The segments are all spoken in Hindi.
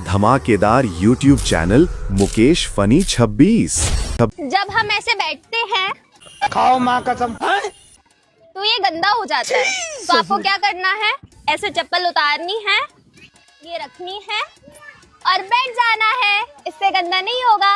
धमाकेदार YouTube चैनल मुकेश फनी 26। जब हम ऐसे बैठते हैं खाओ माँ कसम तो ये गंदा हो जाता है। तो आपको क्या करना है, ऐसे चप्पल उतारनी है, ये रखनी है और बैठ जाना है। इससे गंदा नहीं होगा।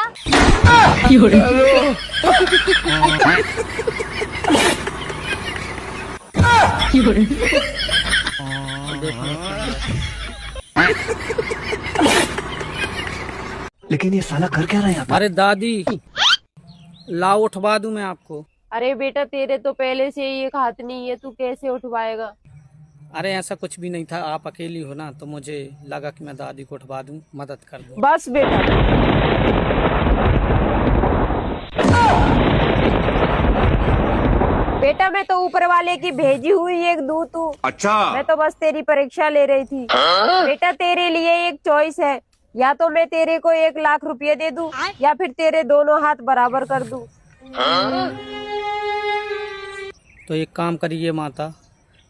लेकिन ये साला कर क्या रहा है यहाँ पे? अरे दादी लाओ उठवा दूं मैं आपको। अरे बेटा तेरे तो पहले से ही एक हाथ नहीं है, तू कैसे उठवाएगा? अरे ऐसा कुछ भी नहीं था, आप अकेली हो ना तो मुझे लगा कि मैं दादी को उठवा दूं, मदद कर दूं। बस बेटा। बेटा मैं तो ऊपर वाले की भेजी हुई एक दूत हूँ। अच्छा, मैं तो बस तेरी परीक्षा ले रही थी। बेटा तेरे लिए एक चॉइस है, या तो मैं तेरे को 1,00,000 रुपये दे दूं या फिर तेरे दोनों हाथ बराबर कर दूं। तो एक काम करिए माता,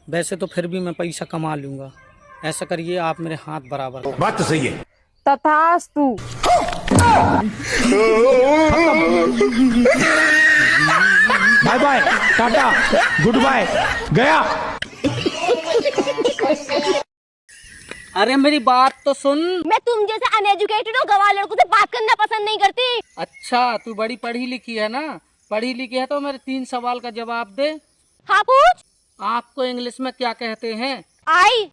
वैसे तो फिर भी मैं पैसा कमा लूंगा, ऐसा करिए आप मेरे हाथ बराबर कर। बात तो सही है। तथास्तु। Bye bye, tata, good bye, गया। अरे मेरी बात तो सुन। मैं तुम जैसे अनएजुकेटेड और गवार लड़कों से बात करना पसंद नहीं करती। अच्छा तू बड़ी पढ़ी लिखी है ना, पढ़ी लिखी है तो मेरे 3 सवाल का जवाब दे। हाँ पूछ। आपको इंग्लिश में क्या कहते हैं? आई।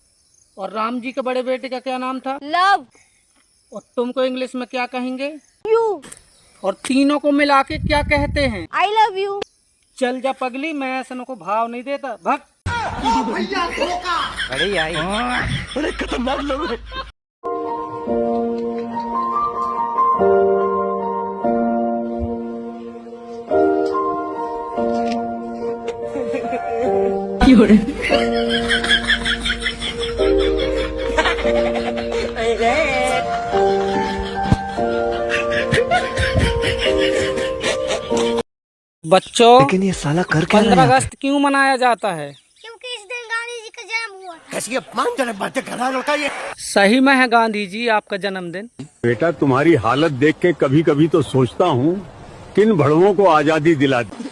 और राम जी के बड़े बेटे का क्या नाम था? लव। और तुमको इंग्लिश में क्या कहेंगे? यू। और तीनों को मिला के क्या कहते हैं? I love you. चल जा पगली, मैं ऐसा को भाव नहीं देता, भग। अरे आई, अरे खतरनाक लोग हैं। बच्चों, लेकिन ये साला कर क्या रहा 15 है? अगस्त क्यों मनाया जाता है? क्योंकि इस दिन गांधी जी का जन्म हुआ था। कैसी अपमानजनक बातें कर रहा है लड़का ये। सही में है गांधी जी आपका जन्मदिन। बेटा तुम्हारी हालत देख के कभी कभी तो सोचता हूँ किन भड़वों को आजादी दिला दी।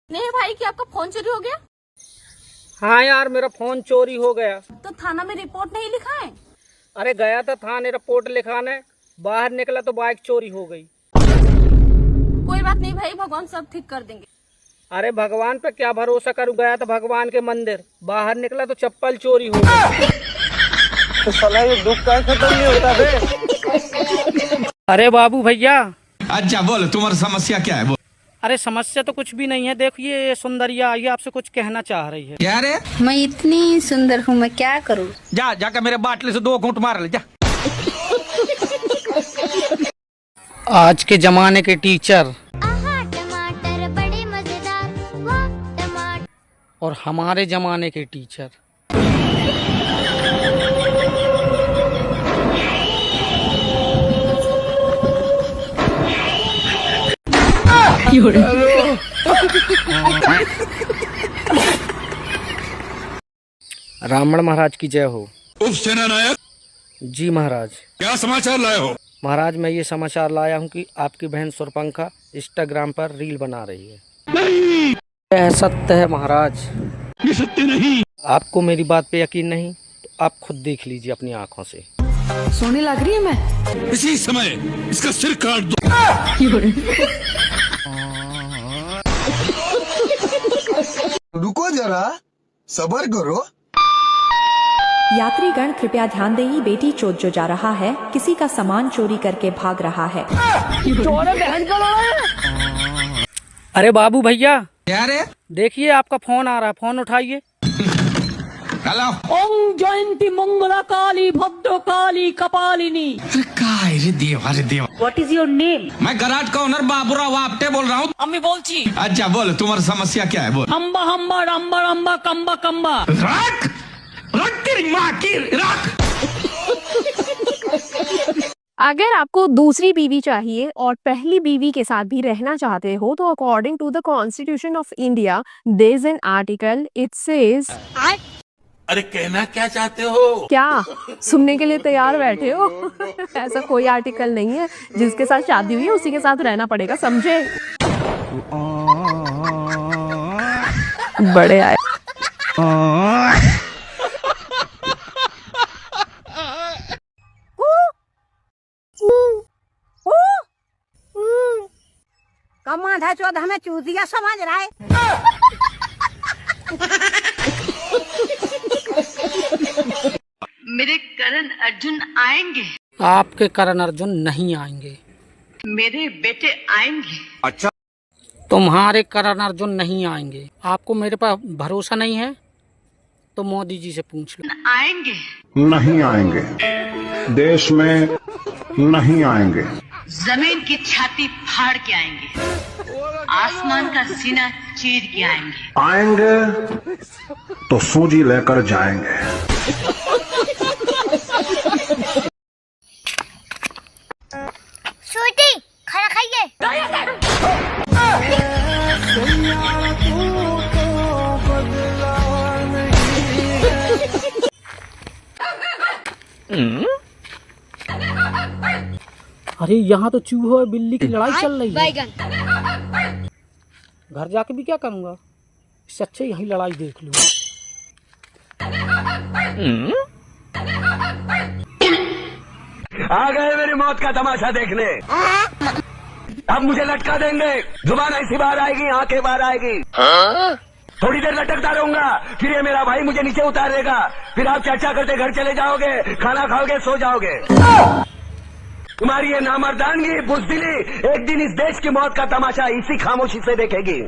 नहीं भाई, क्या आपका फोन चोरी हो गया? हाँ यार मेरा फोन चोरी हो गया। तो थाना में रिपोर्ट नहीं लिखा है? अरे गया था थाने रिपोर्ट लिखाने, बाहर निकला तो बाइक चोरी हो गई। कोई बात नहीं भाई, भगवान सब ठीक कर देंगे। अरे भगवान पे क्या भरोसा करूँ, गया था भगवान के मंदिर, बाहर निकला तो चप्पल चोरी हो गई। तो साला ये दुख का खत्म नहीं होता बे। अरे बाबू भैया। अच्छा बोल, तुम्हारी समस्या क्या है? बोल। अरे समस्या तो कुछ भी नहीं है, देखिए ये सुंदरिया आई है, आपसे कुछ कहना चाह रही है। क्या रे? मैं इतनी सुंदर हूँ, मैं क्या करूँ? जा जाकर मेरे बाटले से 2 घूंट मार ले जा। आज के जमाने के टीचर टमाटर बड़े मजेदार, वाह टमाटर। और हमारे जमाने के टीचर। रावण महाराज की जय हो। उप सेना नायक। जी महाराज। क्या समाचार लाए हो? महाराज मैं ये समाचार लाया हूँ कि आपकी बहन सुरपंखा इंस्टाग्राम पर रील बना रही है। नहीं, यह सत्य है महाराज। ये सत्य नहीं। आपको मेरी बात पे यकीन नहीं तो आप खुद देख लीजिए अपनी आंखों से। सोने लग रही है मैं। इसी समय इसका सिर काट दो। रुको जरा, सब्र करो। यात्रीगण कृपया ध्यान दें, बेटी चोर जो जा रहा है किसी का सामान चोरी करके भाग रहा है। अरे बाबू भैया। क्या रे? देखिए आपका फोन आ रहा है, फोन उठाइए। हेलो। ओम जयंती मंगला काली भद्र काली कपालिनी। अरे देवा, अरे देवा। What is your name? मैं गराट का ओनर बाबूराव आपटे बोल रहा हूँ। अम्मी बोलची। अच्छा बोल, तुम्हारी समस्या क्या है? बोल। हम्बा हम्बा रम्बा रम्बा कम्बा कम्बा। रख तेरी माँ की रख। अगर आपको दूसरी बीवी चाहिए और पहली बीवी के साथ भी रहना चाहते हो तो according to the constitution of India there is an article it says. अरे कहना क्या चाहते हो? क्या सुनने के लिए तैयार बैठे हो? ऐसा कोई आर्टिकल नहीं है, जिसके साथ शादी हुई है उसी के साथ रहना पड़ेगा, समझे? बड़े आए। कम आधा चौदह हमें चूतिया समझ रहा है। मेरे करण अर्जुन आएंगे। आपके करण अर्जुन नहीं आएंगे। मेरे बेटे आएंगे। अच्छा, तुम्हारे करण अर्जुन नहीं आएंगे। आपको मेरे पर भरोसा नहीं है तो मोदी जी से पूछ लो। आएंगे नहीं आएंगे, देश में नहीं आएंगे। जमीन की छाती फाड़ के आएंगे, आसमान का सीना चीर के आएंगे। आएंगे तो सूजी लेकर जाएंगे। सूजी खाना खाइए। अरे यहाँ तो चूहे और बिल्ली की लड़ाई चल रही है। बैगन घर जाके भी क्या करूँगा, इससे अच्छे यही लड़ाई देख लूँ। आ गए मेरी मौत का तमाशा देखने। अब मुझे लटका देंगे, जुबान ऐसी बाहर आएगी, आंखें बाहर आएगी। थोड़ी देर लटकता रहूंगा, फिर ये मेरा भाई मुझे नीचे उतार देगा। फिर आप चर्चा करते घर चले जाओगे, खाना खाओगे, सो जाओगे। तुम्हारी ये नामर्दानगी, बुज़दिली एक दिन इस देश की मौत का तमाशा इसी खामोशी से देखेगी।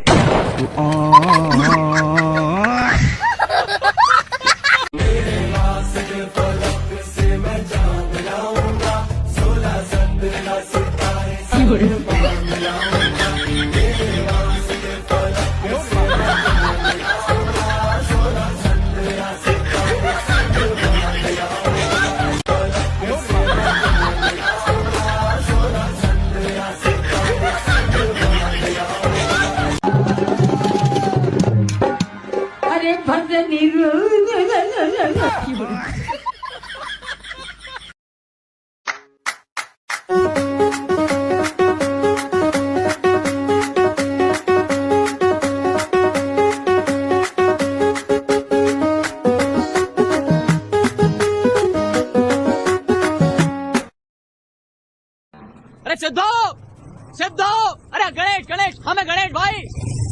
अरे सिद्धो, अरे गणेश, हमें गणेश भाई,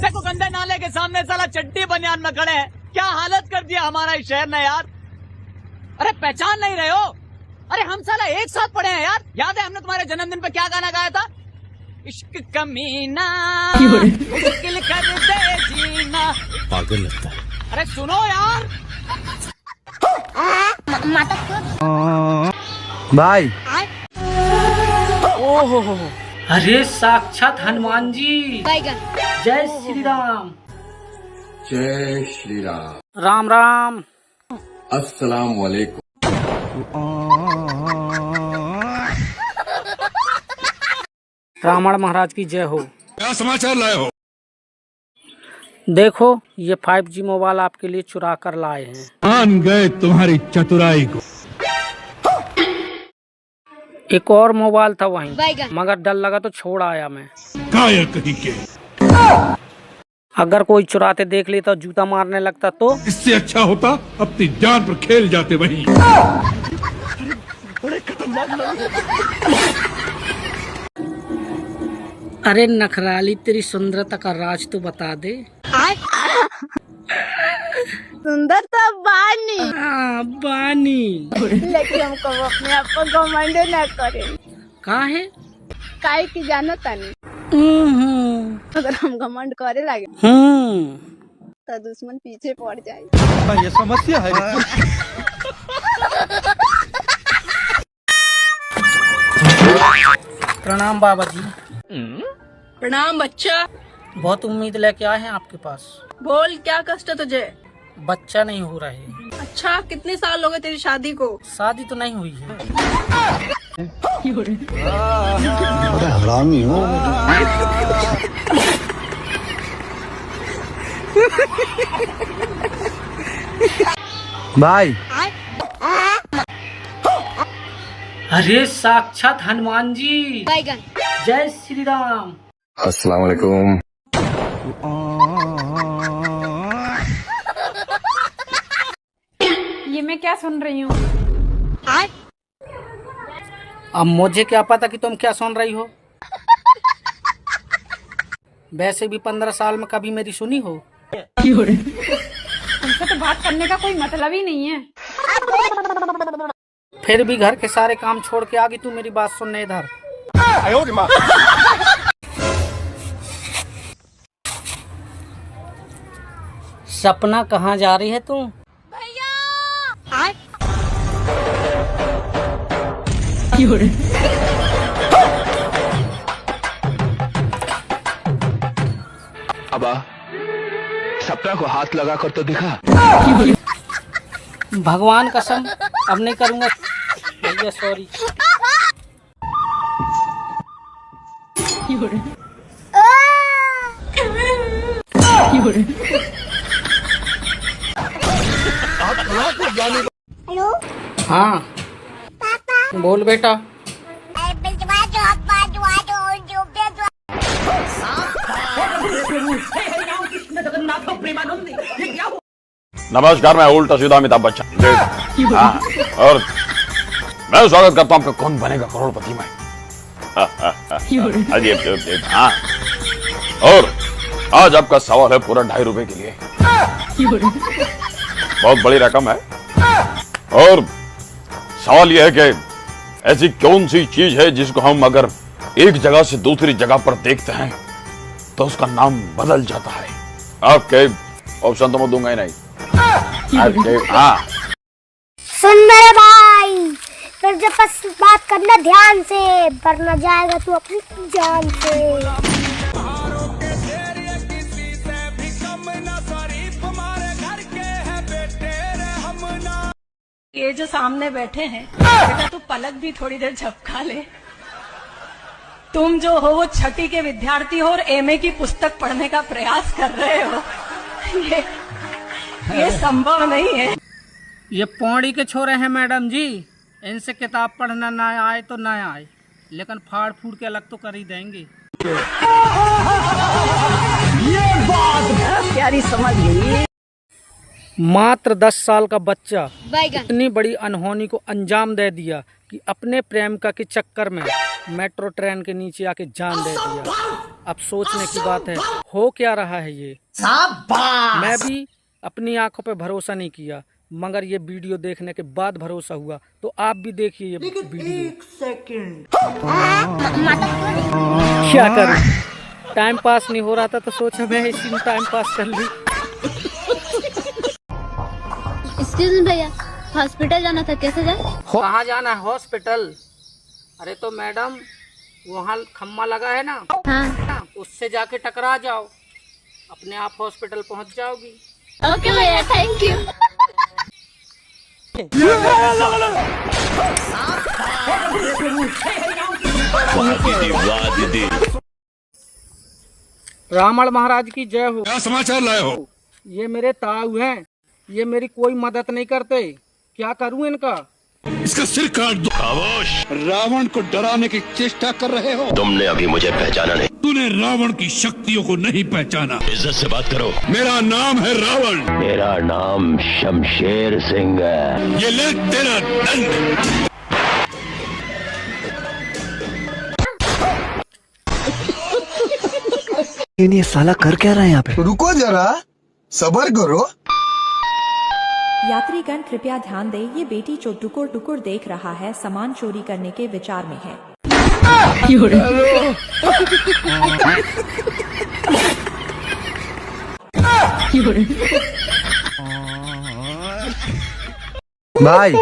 देखो गंदे नाले के सामने साला चड्डी बनियान में खड़े हैं। क्या हालत कर दिया हमारा इस शहर ने यार। अरे पहचान नहीं रहे हो? अरे हम साला एक साथ पढ़े हैं यार। याद है हमने तुम्हारे जन्मदिन पे क्या गाना गाया था? इश्क कमीना मुश्किल कर दे जीना। पागल लगता है। अरे सुनो यार। भाई ओहो, अरे साक्षात हनुमान जी। बैगन जय श्री राम। जय श्री राम। राम राम। अस्सलाम वालेकुम। रावण महाराज की जय हो। क्या समाचार लाए हो? देखो ये 5G मोबाइल आपके लिए चुरा कर लाए हैं। मान गए तुम्हारी चतुराई को। एक और मोबाइल था वहीं, बैगन मगर डर लगा तो छोड़ आया मैं। कायर कहीं के। अगर कोई चुराते देख लेता तो जूता मारने लगता तो। इससे अच्छा होता अपनी जान पर खेल जाते वहीं। अरे नखराली, तेरी सुंदरता का राज तो बता दे। सुंदरता बानी। हाँ बानी। लेकिन हमको अपने आप पर घमंड न करे। कहाँ है? काहे की जानो तानी। अगर हम घमंड करे लगे तो दुश्मन पीछे पड़ जाए। ये समस्या है। प्रणाम बाबा जी। प्रणाम बच्चा। बहुत उम्मीद लेके आए हैं आपके पास। बोल क्या कष्ट है तुझे? बच्चा नहीं हो रहे। अच्छा कितने साल हो गए तेरी शादी को? शादी तो नहीं हुई है। हरामी हो। भाई अरे साक्षात हनुमान जी। बैगन। जय श्री राम। अस्सलाम वालेकुम। ये मैं क्या सुन रही हूँ? अब मुझे क्या पता कि तुम क्या सुन रही हो। वैसे भी 15 साल में कभी मेरी सुनी हो। तुमसे तो बात करने का कोई मतलब ही नहीं है। फिर भी घर के सारे काम छोड़ के आ गई तू मेरी बात सुनने इधर। सपना कहाँ जा रही है तू? अबा सपना को हाथ लगा कर तो दिखा। भगवान कसम अब नहीं करूंगा भैया, सॉरी। हेलो हाँ बोल बेटा। नमस्कार, मैं उल्टा सीधा अमिताभ बच्चन। हाँ, और मैं स्वागत करता हूँ आपका कौन बनेगा करोड़पति में। हाँ, और आज आपका सवाल है पूरा 2.5 रुपए के लिए। बहुत बड़ी रकम है। और सवाल यह है कि ऐसी कौन सी चीज है जिसको हम अगर एक जगह से दूसरी जगह पर देखते हैं तो उसका नाम बदल जाता है। आपके ऑप्शन तो मैं दूंगा ही नहीं। हाँ सुन मेरे भाई, फिर जब बात करना ध्यान से, वरना जाएगा तू अपनी जान से। ये जो सामने बैठे हैं बेटा, तू पलक भी थोड़ी देर झपका ले। तुम जो हो वो छठी के विद्यार्थी हो और एमए की पुस्तक पढ़ने का प्रयास कर रहे हो। ये संभव नहीं है। ये पौड़ी के छोरे हैं मैडम जी, इनसे किताब पढ़ना ना आए तो ना आए, लेकिन फाड़ फूड़ के अलग तो कर ही देंगे। ये बात बहुत प्यारी समझ गई। मात्र 10 साल का बच्चा बैगन। इतनी बड़ी अनहोनी को अंजाम दे दिया कि अपने प्रेमिका के चक्कर में मेट्रो ट्रेन के नीचे आके जान दे दिया। अब सोचने की बात है हो क्या रहा है ये। मैं भी अपनी आंखों पे भरोसा नहीं किया, मगर ये वीडियो देखने के बाद भरोसा हुआ। तो आप भी देखिए ये वीडियो। क्या करूं, टाइम पास नहीं हो रहा था तो सोचा मैं इसी में टाइम पास कर ली। एक्सक्यूज मी भैया, हॉस्पिटल जाना था, कैसे जाए? कहाँ जाना है? हॉस्पिटल? अरे तो मैडम वहाँ खम्मा लगा है ना, हाँ। उससे जाके टकरा जाओ, अपने आप हॉस्पिटल पहुँच जाओगी। ओके भैया, थैंक यू। रावण महाराज की जय हो। क्या समाचार लाए हो? ये मेरे ताऊ हैं, ये मेरी कोई मदद नहीं करते, क्या करूं इनका? इसका सिर काट दो। खामोश। रावण को डराने की चेष्टा कर रहे हो। तुमने अभी मुझे पहचाना नहीं। तूने रावण की शक्तियों को नहीं पहचाना। इज्जत से बात करो। मेरा नाम है रावण। मेरा नाम शमशेर सिंह है। ये ले तेरा दंड। ये साला कर क्या रहा है यहाँ पे? रुको जरा, सबर करो। यात्रीगण कृपया ध्यान दें, ये बेटी जो टुकुर टुकुर देख रहा है सामान चोरी करने के विचार में है। भाई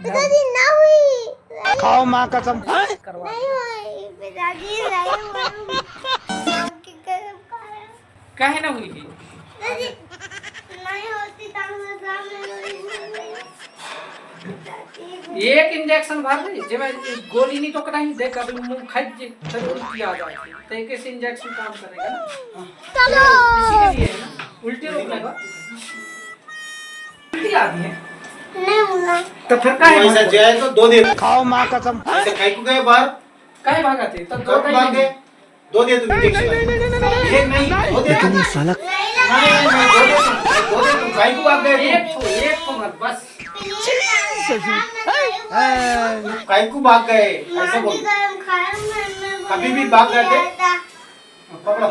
पिताजी ना हुई। खाओ माँ कसम। नहीं हुई पिताजी, नहीं हुई। कहे ना हुई? एक इंजेक्शन भर दे जे मैं गोली नहीं तो कहीं देख अभी मुंह खाई फिर उल्टी आ जाए तो एक ऐसे इंजेक्शन काम करेगा ना। चलो इसी के लिए है ना उल्टी रोकने का उल्टी आ गई है नहीं होना तो फिर काहे ऐसा जाए तो 2 दे खाओ मां कसम ऐसे खाई को गए बाहर काहे भागा थे तो कब भागे 2 दे तू इंजेक्शन एक नहीं 2 दे तू साला नहीं 2 दे तू खाई को भाग गए एक तो मत बस खाई को भाग गए ऐसे बोल कभी भी भाग गए थे पकड़ो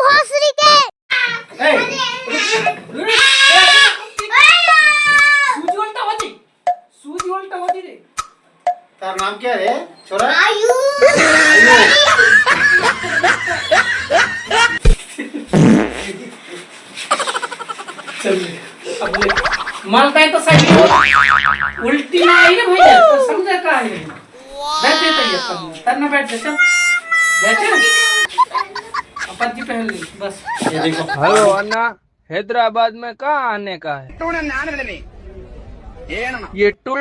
भोसरी के सूजी उल्टा होती रे तार नाम क्या है छोरा अब ले मालता है तो सही उल्टी ना आई ना भैया तो समझा का है बैठे तो ये करना बैठ जा चल बैठे अपन जी पहन ली बस ये देखो हेलो अन्ना हैदराबाद में कहाँ आने का है ये टूल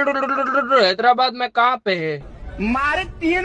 हैदराबाद में कहाँ पे है मारे 3